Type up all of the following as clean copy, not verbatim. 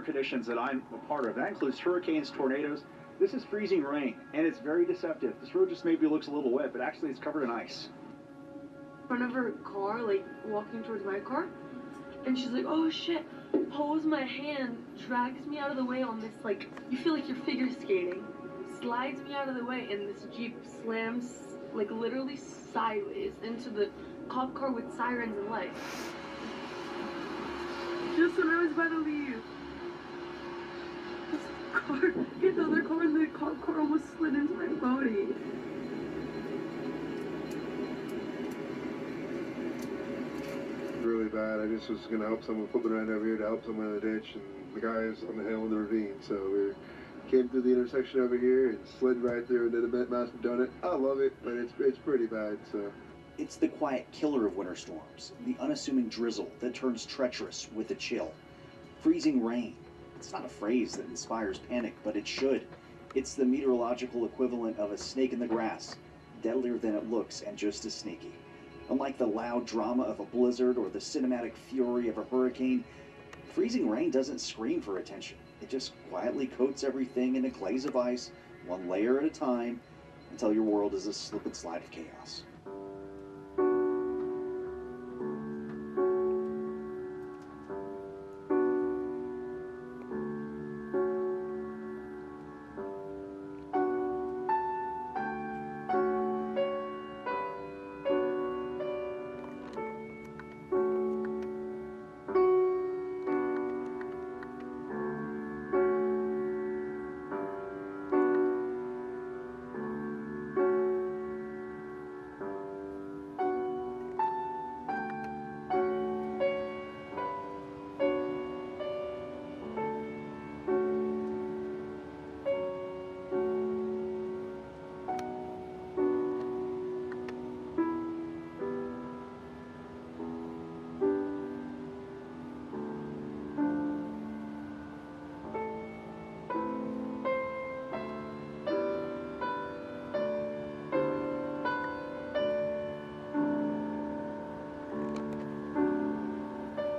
conditions that I'm a part of. That includes hurricanes, tornadoes. This is freezing rain, and it's very deceptive. This road just maybe looks a little wet, but actually it's covered in ice. In front of her car, like walking towards my car, and she's like, oh shit, pulls my hand, drags me out of the way on this, like, you feel like you're figure skating, slides me out of the way, and this Jeep slams, like, literally sideways into the cop car with sirens and lights. Just when I was about to leave, this car hit the other car, and the cop car almost slid into my body. Really bad. I just was gonna help someone, put me right over here to help someone in the ditch, and the guy's on the hill in the ravine. So we came through the intersection over here and slid right through and did a massive donut. I love it, but it's pretty bad. So it's the quiet killer of winter storms, the unassuming drizzle that turns treacherous with a chill. Freezing rain. It's not a phrase that inspires panic, but it should. It's the meteorological equivalent of a snake in the grass, deadlier than it looks and just as sneaky. Unlike the loud drama of a blizzard or the cinematic fury of a hurricane, freezing rain doesn't scream for attention. It just quietly coats everything in a glaze of ice, one layer at a time, until your world is a slip and slide of chaos.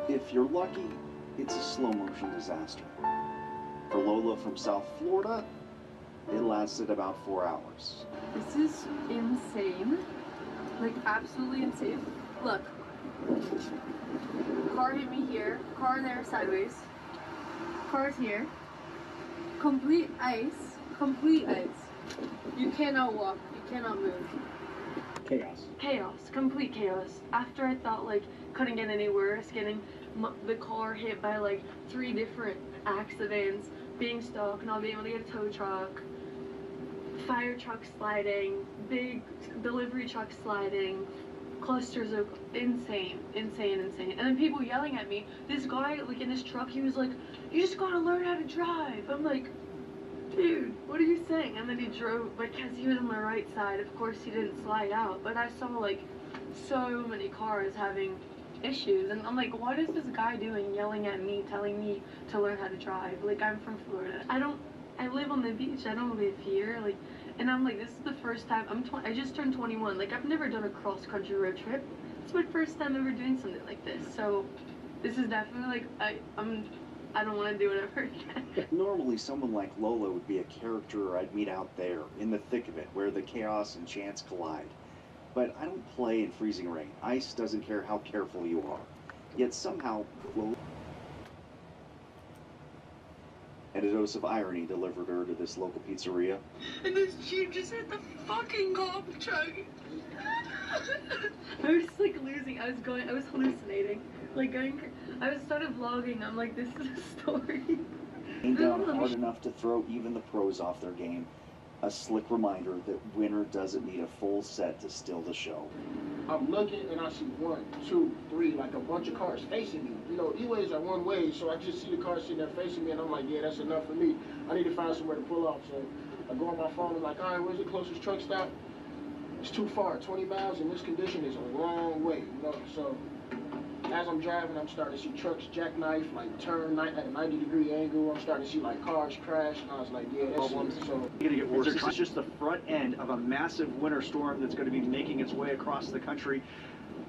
If you're lucky, it's a slow-motion disaster. For Lola from South Florida, it lasted about 4 hours. This is insane. Like, absolutely insane. Look. Car hit me here. Car there sideways. Car's here. Complete ice. Complete ice. You cannot walk. You cannot move. Chaos. Chaos. Complete chaos. After I thought, like, couldn't get any worse, getting the car hit by, like, 3 different accidents, being stuck, not being able to get a tow truck, fire truck sliding, big delivery truck sliding, clusters of insane. And then people yelling at me. This guy, like, in his truck, he was like, you just gotta learn how to drive. I'm like, dude, what are you saying? And then he drove, because he was on my right side, of course he didn't slide out, but I saw, like, so many cars having issues, and I'm like, what is this guy doing yelling at me, telling me to learn how to drive? Like, I'm from Florida. I live on the beach. I don't live here. Like, and I'm like, this is the first time I just turned 21. Like, I've never done a cross-country road trip. It's my first time ever doing something like this. So this is definitely, like, I don't want to do it ever again. Normally, someone like Lola would be a character I'd meet out there, in the thick of it, where the chaos and chance collide. But I don't play in freezing rain. Ice doesn't care how careful you are. Yet somehow, Lola and a dose of irony delivered her to this local pizzeria. And this Jeep just hit the fucking cop truck. I was just, like, losing. I was hallucinating. Like, I started vlogging. I'm like, this is a story. Came down hard enough to throw even the pros off their game. A slick reminder that winter doesn't need a full set to steal the show. I'm looking and I see 1, 2, 3, like a bunch of cars facing me. You know, E-ways are one way, so I just see the cars sitting there facing me, and I'm like, yeah, that's enough for me. I need to find somewhere to pull off. So I go on my phone and like, all right, where's the closest truck stop? It's too far. 20 miles in this condition is a long way, you know. So as I'm driving, I'm starting to see trucks jackknife, like turn at a 90-degree angle. I'm starting to see like cars crash, and I was like, yeah, that's it. So It's gonna get worse. This is just the front end of a massive winter storm that's going to be making its way across the country.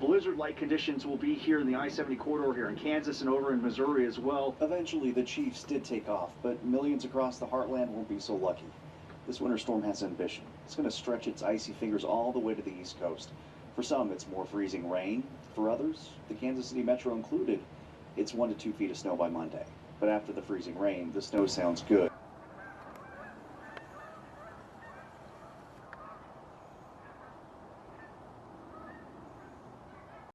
Blizzard-like conditions will be here in the I-70 corridor here in Kansas and over in Missouri as well. Eventually, the Chiefs did take off, but millions across the heartland won't be so lucky. This winter storm has ambition. It's going to stretch its icy fingers all the way to the East Coast. For some, it's more freezing rain. For others, the Kansas City Metro included, it's 1 to 2 feet of snow by Monday. But after the freezing rain, the snow sounds good.